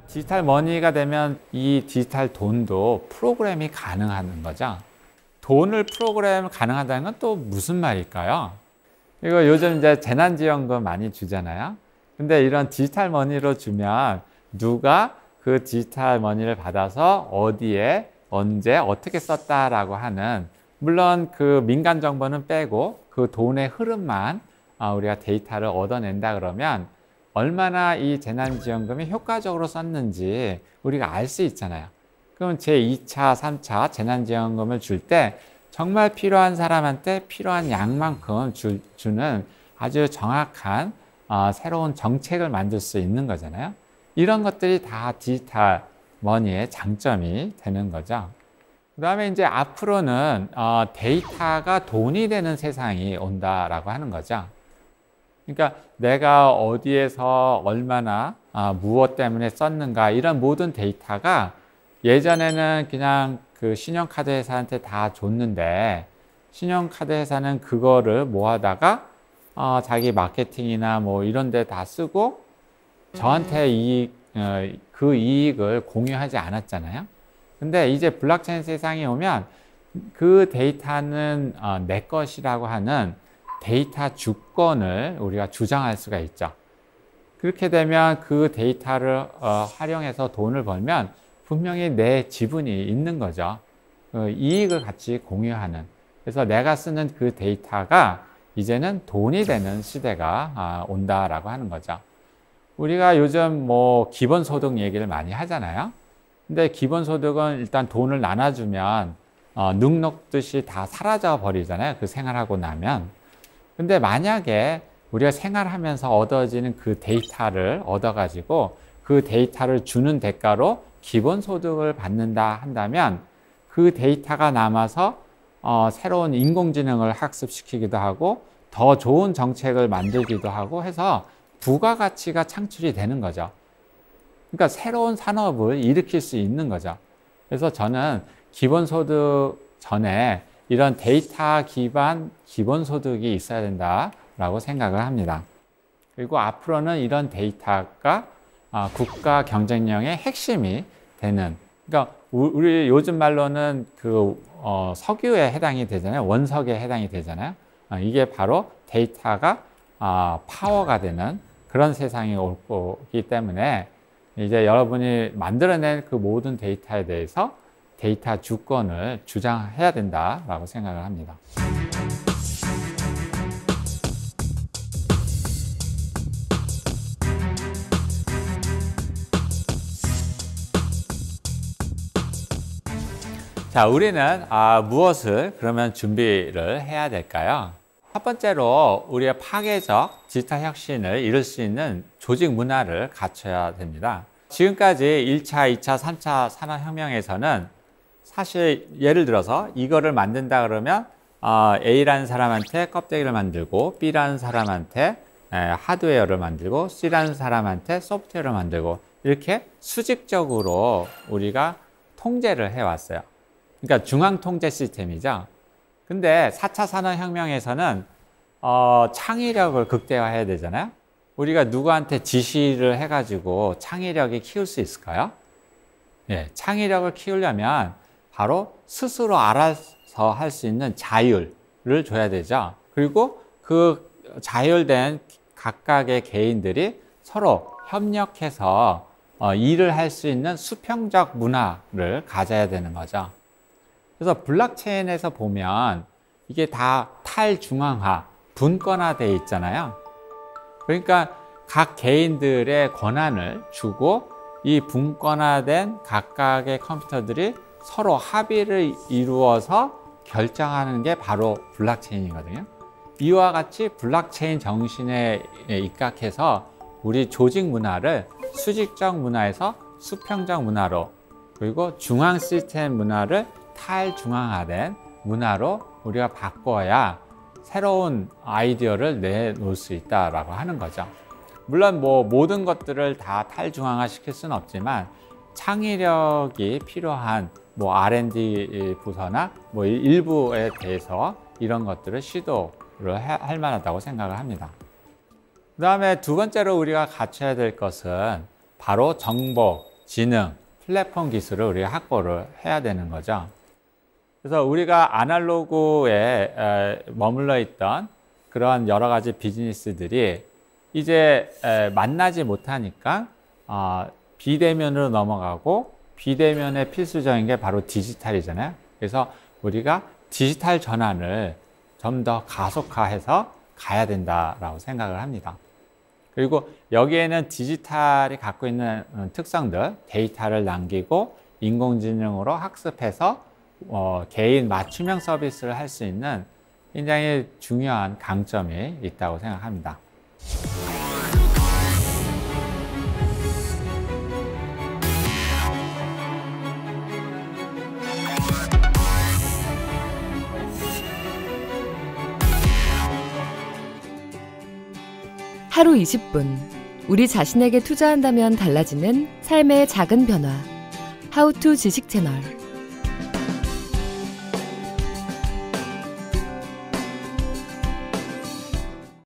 디지털 머니가 되면 이 디지털 돈도 프로그램이 가능한 거죠. 돈을 프로그램 가능하다는 건 또 무슨 말일까요? 이거 요즘 이제 재난지원금 많이 주잖아요. 근데 이런 디지털 머니로 주면 누가 그 디지털 머니를 받아서 어디에 언제 어떻게 썼다라고 하는, 물론 그 민간 정보는 빼고 그 돈의 흐름만 우리가 데이터를 얻어낸다 그러면 얼마나 이 재난지원금이 효과적으로 썼는지 우리가 알 수 있잖아요. 그럼 제2차, 3차 재난지원금을 줄 때 정말 필요한 사람한테 필요한 양만큼 주는 아주 정확한 새로운 정책을 만들 수 있는 거잖아요. 이런 것들이 다 디지털 머니의 장점이 되는 거죠. 그 다음에 이제 앞으로는 데이터가 돈이 되는 세상이 온다라고 하는 거죠. 그러니까 내가 어디에서 얼마나 무엇 때문에 썼는가, 이런 모든 데이터가 예전에는 그냥 그 신용카드 회사한테 다 줬는데, 신용카드 회사는 그거를 모아다가 자기 마케팅이나 뭐 이런 데 다 쓰고 저한테 그 이익을 공유하지 않았잖아요. 근데 이제 블록체인 세상에 오면 그 데이터는 내 것이라고 하는 데이터 주권을 우리가 주장할 수가 있죠. 그렇게 되면 그 데이터를 활용해서 돈을 벌면 분명히 내 지분이 있는 거죠. 이익을 같이 공유하는. 그래서 내가 쓰는 그 데이터가 이제는 돈이 되는 시대가 온다라고 하는 거죠. 우리가 요즘 뭐 기본소득 얘기를 많이 하잖아요. 근데 기본소득은 일단 돈을 나눠주면 눅 녹듯이 다 사라져 버리잖아요. 그 생활하고 나면. 근데 만약에 우리가 생활하면서 얻어지는 그 데이터를 얻어가지고 그 데이터를 주는 대가로 기본소득을 받는다 한다면 그 데이터가 남아서 새로운 인공지능을 학습시키기도 하고 더 좋은 정책을 만들기도 하고 해서 부가가치가 창출이 되는 거죠. 그러니까 새로운 산업을 일으킬 수 있는 거죠. 그래서 저는 기본소득 전에 이런 데이터 기반 기본소득이 있어야 된다라고 생각을 합니다. 그리고 앞으로는 이런 데이터가 국가 경쟁력의 핵심이 되는, 그러니까 우리 요즘 말로는 그 석유에 해당이 되잖아요. 원석에 해당이 되잖아요. 이게 바로 데이터가 파워가 되는 그런 세상이 올 거기 때문에 이제 여러분이 만들어낸 그 모든 데이터에 대해서 데이터 주권을 주장해야 된다라고 생각을 합니다. 자, 우리는 무엇을 그러면 준비를 해야 될까요? 첫 번째로 우리가 파괴적 디지털 혁신을 이룰 수 있는 조직 문화를 갖춰야 됩니다. 지금까지 1차, 2차, 3차 산업혁명에서는 사실 예를 들어서 이거를 만든다 그러면 A라는 사람한테 껍데기를 만들고 B라는 사람한테 하드웨어를 만들고 C라는 사람한테 소프트웨어를 만들고 이렇게 수직적으로 우리가 통제를 해왔어요. 그러니까 중앙통제 시스템이죠. 근데 4차 산업혁명에서는 창의력을 극대화해야 되잖아요. 우리가 누구한테 지시를 해가지고 창의력이 키울 수 있을까요? 예, 창의력을 키우려면 바로 스스로 알아서 할 수 있는 자율을 줘야 되죠. 그리고 그 자율된 각각의 개인들이 서로 협력해서 일을 할 수 있는 수평적 문화를 가져야 되는 거죠. 그래서 블록체인에서 보면 이게 다 탈중앙화, 분권화되어 있잖아요. 그러니까 각 개인들의 권한을 주고 이 분권화된 각각의 컴퓨터들이 서로 합의를 이루어서 결정하는 게 바로 블록체인이거든요. 이와 같이 블록체인 정신에 입각해서 우리 조직 문화를 수직적 문화에서 수평적 문화로, 그리고 중앙 시스템 문화를 탈중앙화된 문화로 우리가 바꿔야 새로운 아이디어를 내놓을 수 있다라고 하는 거죠. 물론 뭐 모든 것들을 다 탈중앙화 시킬 수는 없지만 창의력이 필요한 뭐 R&D 부서나 뭐 일부에 대해서 이런 것들을 시도를 할 만하다고 생각을 합니다. 그 다음에 두 번째로 우리가 갖춰야 될 것은 바로 정보, 지능, 플랫폼 기술을 우리가 확보를 해야 되는 거죠. 그래서 우리가 아날로그에 머물러 있던 그런 여러 가지 비즈니스들이 이제 만나지 못하니까 비대면으로 넘어가고, 비대면의 필수적인 게 바로 디지털이잖아요. 그래서 우리가 디지털 전환을 좀 더 가속화해서 가야 된다라고 생각을 합니다. 그리고 여기에는 디지털이 갖고 있는 특성들, 데이터를 남기고 인공지능으로 학습해서 개인 맞춤형 서비스를 할 수 있는 굉장히 중요한 강점이 있다고 생각합니다. 하루 20분, 우리 자신에게 투자한다면 달라지는 삶의 작은 변화. 하우투 지식 채널.